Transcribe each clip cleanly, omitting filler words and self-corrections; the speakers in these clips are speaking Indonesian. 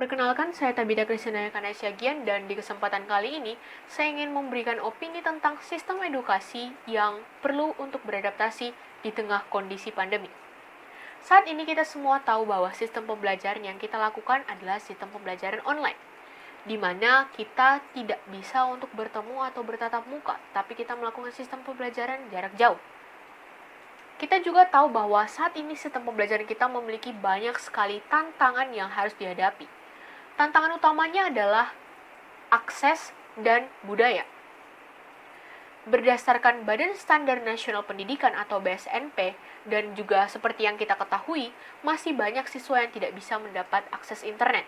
Perkenalkan, saya Tabita Kristina Kanasyagian dan di kesempatan kali ini saya ingin memberikan opini tentang sistem edukasi yang perlu untuk beradaptasi di tengah kondisi pandemi. Saat ini kita semua tahu bahwa sistem pembelajaran yang kita lakukan adalah sistem pembelajaran online, di mana kita tidak bisa untuk bertemu atau bertatap muka, tapi kita melakukan sistem pembelajaran jarak jauh. Kita juga tahu bahwa saat ini sistem pembelajaran kita memiliki banyak sekali tantangan yang harus dihadapi. Tantangan utamanya adalah akses dan budaya. Berdasarkan Badan Standar Nasional Pendidikan atau BSNP, dan juga seperti yang kita ketahui, masih banyak siswa yang tidak bisa mendapat akses internet.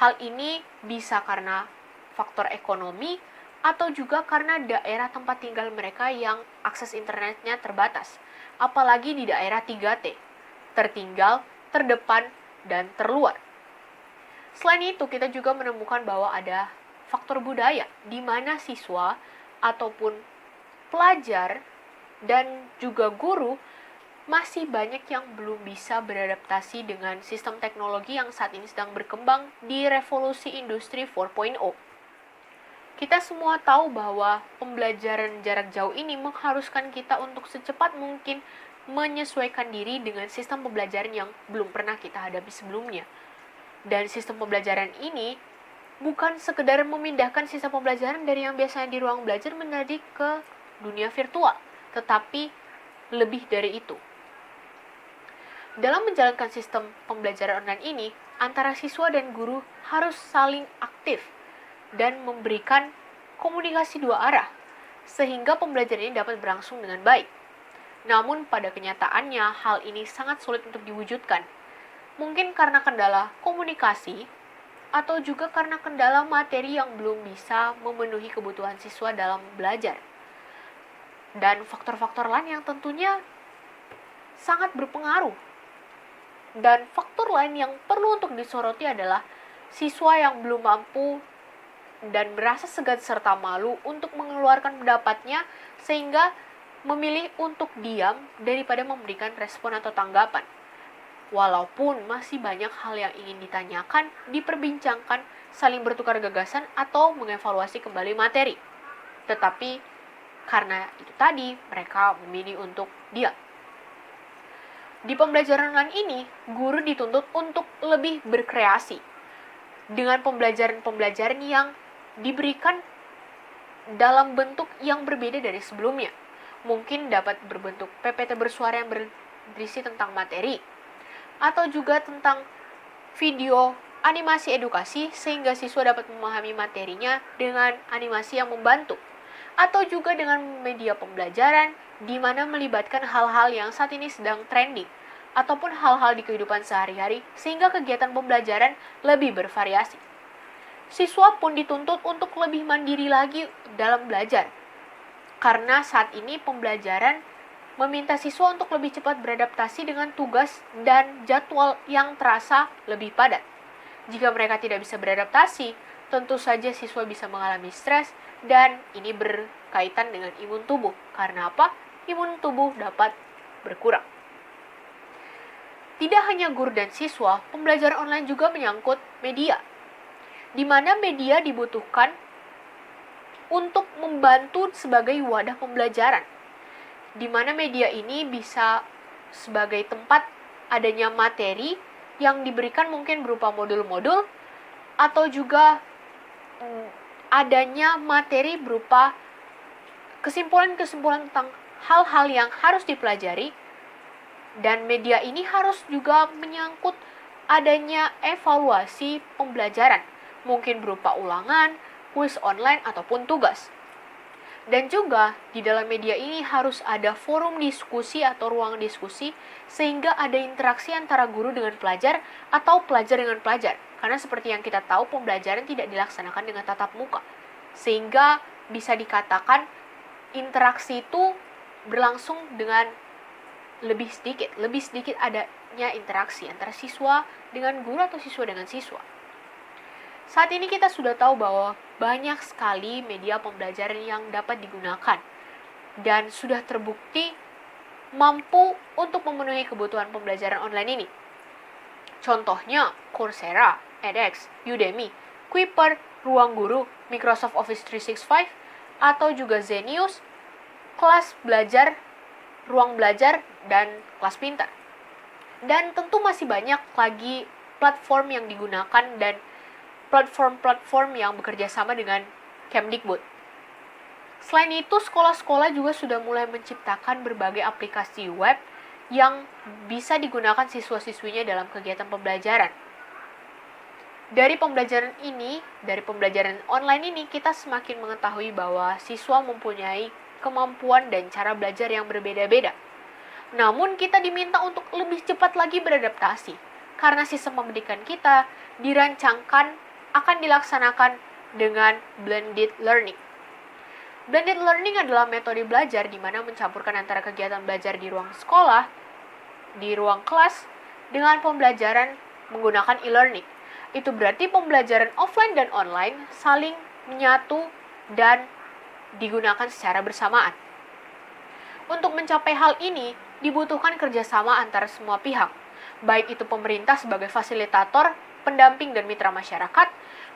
Hal ini bisa karena faktor ekonomi atau juga karena daerah tempat tinggal mereka yang akses internetnya terbatas, apalagi di daerah 3T, tertinggal, terdepan, dan terluar. Selain itu, kita juga menemukan bahwa ada faktor budaya, di mana siswa ataupun pelajar dan juga guru masih banyak yang belum bisa beradaptasi dengan sistem teknologi yang saat ini sedang berkembang di revolusi industri 4.0. Kita semua tahu bahwa pembelajaran jarak jauh ini mengharuskan kita untuk secepat mungkin menyesuaikan diri dengan sistem pembelajaran yang belum pernah kita hadapi sebelumnya. Dan sistem pembelajaran ini bukan sekedar memindahkan sistem pembelajaran dari yang biasanya di ruang belajar menjadi ke dunia virtual, tetapi lebih dari itu. Dalam menjalankan sistem pembelajaran online ini, antara siswa dan guru harus saling aktif dan memberikan komunikasi dua arah, sehingga pembelajaran ini dapat berlangsung dengan baik. Namun pada kenyataannya, hal ini sangat sulit untuk diwujudkan. Mungkin karena kendala komunikasi, atau juga karena kendala materi yang belum bisa memenuhi kebutuhan siswa dalam belajar. Dan faktor-faktor lain yang tentunya sangat berpengaruh. Dan faktor lain yang perlu untuk disoroti adalah siswa yang belum mampu dan merasa segan serta malu untuk mengeluarkan pendapatnya, sehingga memilih untuk diam daripada memberikan respon atau tanggapan. Walaupun masih banyak hal yang ingin ditanyakan, diperbincangkan, saling bertukar gagasan, atau mengevaluasi kembali materi. Tetapi karena itu tadi, mereka memilih untuk diam. Di pembelajaran online ini, guru dituntut untuk lebih berkreasi dengan pembelajaran-pembelajaran yang diberikan dalam bentuk yang berbeda dari sebelumnya. Mungkin dapat berbentuk PPT bersuara yang berisi tentang materi, atau juga tentang video animasi edukasi sehingga siswa dapat memahami materinya dengan animasi yang membantu, atau juga dengan media pembelajaran di mana melibatkan hal-hal yang saat ini sedang trending ataupun hal-hal di kehidupan sehari-hari sehingga kegiatan pembelajaran lebih bervariasi. Siswa pun dituntut untuk lebih mandiri lagi dalam belajar, karena saat ini pembelajaran meminta siswa untuk lebih cepat beradaptasi dengan tugas dan jadwal yang terasa lebih padat. Jika mereka tidak bisa beradaptasi, tentu saja siswa bisa mengalami stres, dan ini berkaitan dengan imun tubuh. Karena apa? Imun tubuh dapat berkurang. Tidak hanya guru dan siswa, pembelajaran online juga menyangkut media, di mana media dibutuhkan untuk membantu sebagai wadah pembelajaran, di mana media ini bisa sebagai tempat adanya materi yang diberikan mungkin berupa modul-modul, atau juga adanya materi berupa kesimpulan-kesimpulan tentang hal-hal yang harus dipelajari. Dan media ini harus juga menyangkut adanya evaluasi pembelajaran, mungkin berupa ulangan, kuis online, ataupun tugas. Dan juga di dalam media ini harus ada forum diskusi atau ruang diskusi, sehingga ada interaksi antara guru dengan pelajar atau pelajar dengan pelajar. Karena seperti yang kita tahu, pembelajaran tidak dilaksanakan dengan tatap muka, sehingga bisa dikatakan interaksi itu berlangsung dengan lebih sedikit adanya interaksi antara siswa dengan guru atau siswa dengan siswa. Saat ini kita sudah tahu bahwa banyak sekali media pembelajaran yang dapat digunakan dan sudah terbukti mampu untuk memenuhi kebutuhan pembelajaran online ini. Contohnya Coursera, edX, Udemy, Kuiper, Ruang Guru, Microsoft Office 365, atau juga Zenius, Kelas Belajar, Ruang Belajar, dan Kelas Pintar. Dan tentu masih banyak lagi platform yang digunakan dan platform-platform yang bekerja sama dengan Kemdikbud. Selain itu, sekolah-sekolah juga sudah mulai menciptakan berbagai aplikasi web yang bisa digunakan siswa-siswinya dalam kegiatan pembelajaran. Dari pembelajaran online ini, kita semakin mengetahui bahwa siswa mempunyai kemampuan dan cara belajar yang berbeda-beda. Namun, kita diminta untuk lebih cepat lagi beradaptasi, karena sistem pendidikan kita akan dilaksanakan dengan blended learning. Blended learning adalah metode belajar di mana mencampurkan antara kegiatan belajar di ruang sekolah, di ruang kelas, dengan pembelajaran menggunakan e-learning. Itu berarti pembelajaran offline dan online saling menyatu dan digunakan secara bersamaan. Untuk mencapai hal ini, dibutuhkan kerjasama antara semua pihak, baik itu pemerintah sebagai fasilitator, pendamping dan mitra masyarakat,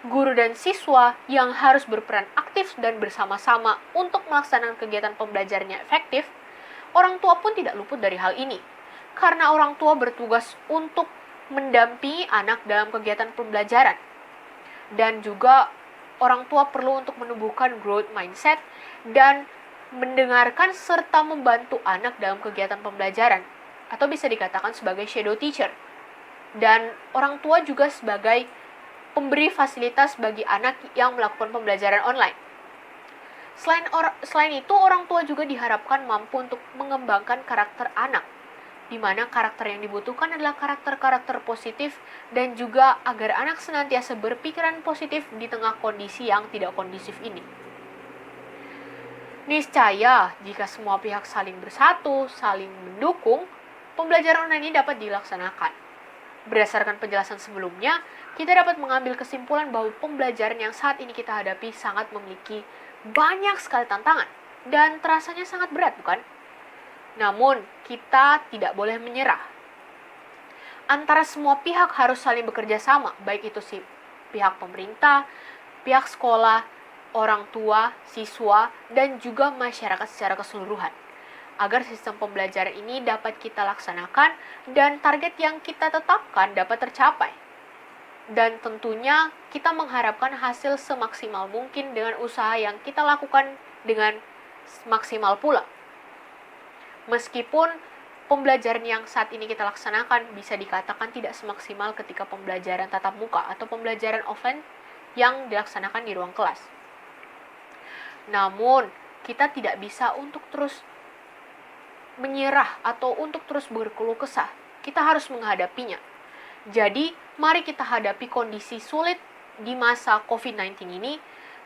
guru dan siswa yang harus berperan aktif dan bersama-sama untuk melaksanakan kegiatan pembelajarannya efektif. Orang tua pun tidak luput dari hal ini, karena orang tua bertugas untuk mendampingi anak dalam kegiatan pembelajaran. Dan juga orang tua perlu untuk menumbuhkan growth mindset dan mendengarkan serta membantu anak dalam kegiatan pembelajaran, atau bisa dikatakan sebagai shadow teacher. Dan orang tua juga sebagai pemberi fasilitas bagi anak yang melakukan pembelajaran online. Selain itu, orang tua juga diharapkan mampu untuk mengembangkan karakter anak, di mana karakter yang dibutuhkan adalah karakter-karakter positif dan juga agar anak senantiasa berpikiran positif di tengah kondisi yang tidak kondusif ini. Niscaya, jika semua pihak saling bersatu, saling mendukung, pembelajaran online ini dapat dilaksanakan. Berdasarkan penjelasan sebelumnya, kita dapat mengambil kesimpulan bahwa pembelajaran yang saat ini kita hadapi sangat memiliki banyak sekali tantangan dan terasanya sangat berat, bukan? Namun, kita tidak boleh menyerah. Antara semua pihak harus saling bekerja sama, baik itu pihak pemerintah, pihak sekolah, orang tua, siswa, dan juga masyarakat secara keseluruhan, agar sistem pembelajaran ini dapat kita laksanakan dan target yang kita tetapkan dapat tercapai. Dan tentunya kita mengharapkan hasil semaksimal mungkin dengan usaha yang kita lakukan dengan maksimal pula. Meskipun pembelajaran yang saat ini kita laksanakan bisa dikatakan tidak semaksimal ketika pembelajaran tatap muka atau pembelajaran offline yang dilaksanakan di ruang kelas. Namun, kita tidak bisa untuk terus menyerah atau untuk terus berkeluh kesah. Kita harus menghadapinya. Jadi, mari kita hadapi kondisi sulit di masa COVID-19 ini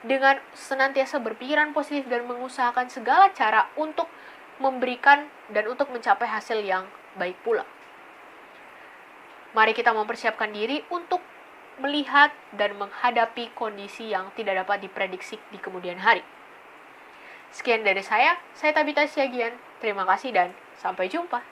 dengan senantiasa berpikiran positif dan mengusahakan segala cara untuk memberikan dan untuk mencapai hasil yang baik pula. Mari kita mempersiapkan diri untuk melihat dan menghadapi kondisi yang tidak dapat diprediksi di kemudian hari. Sekian dari saya Tabita Siagian. Terima kasih dan sampai jumpa.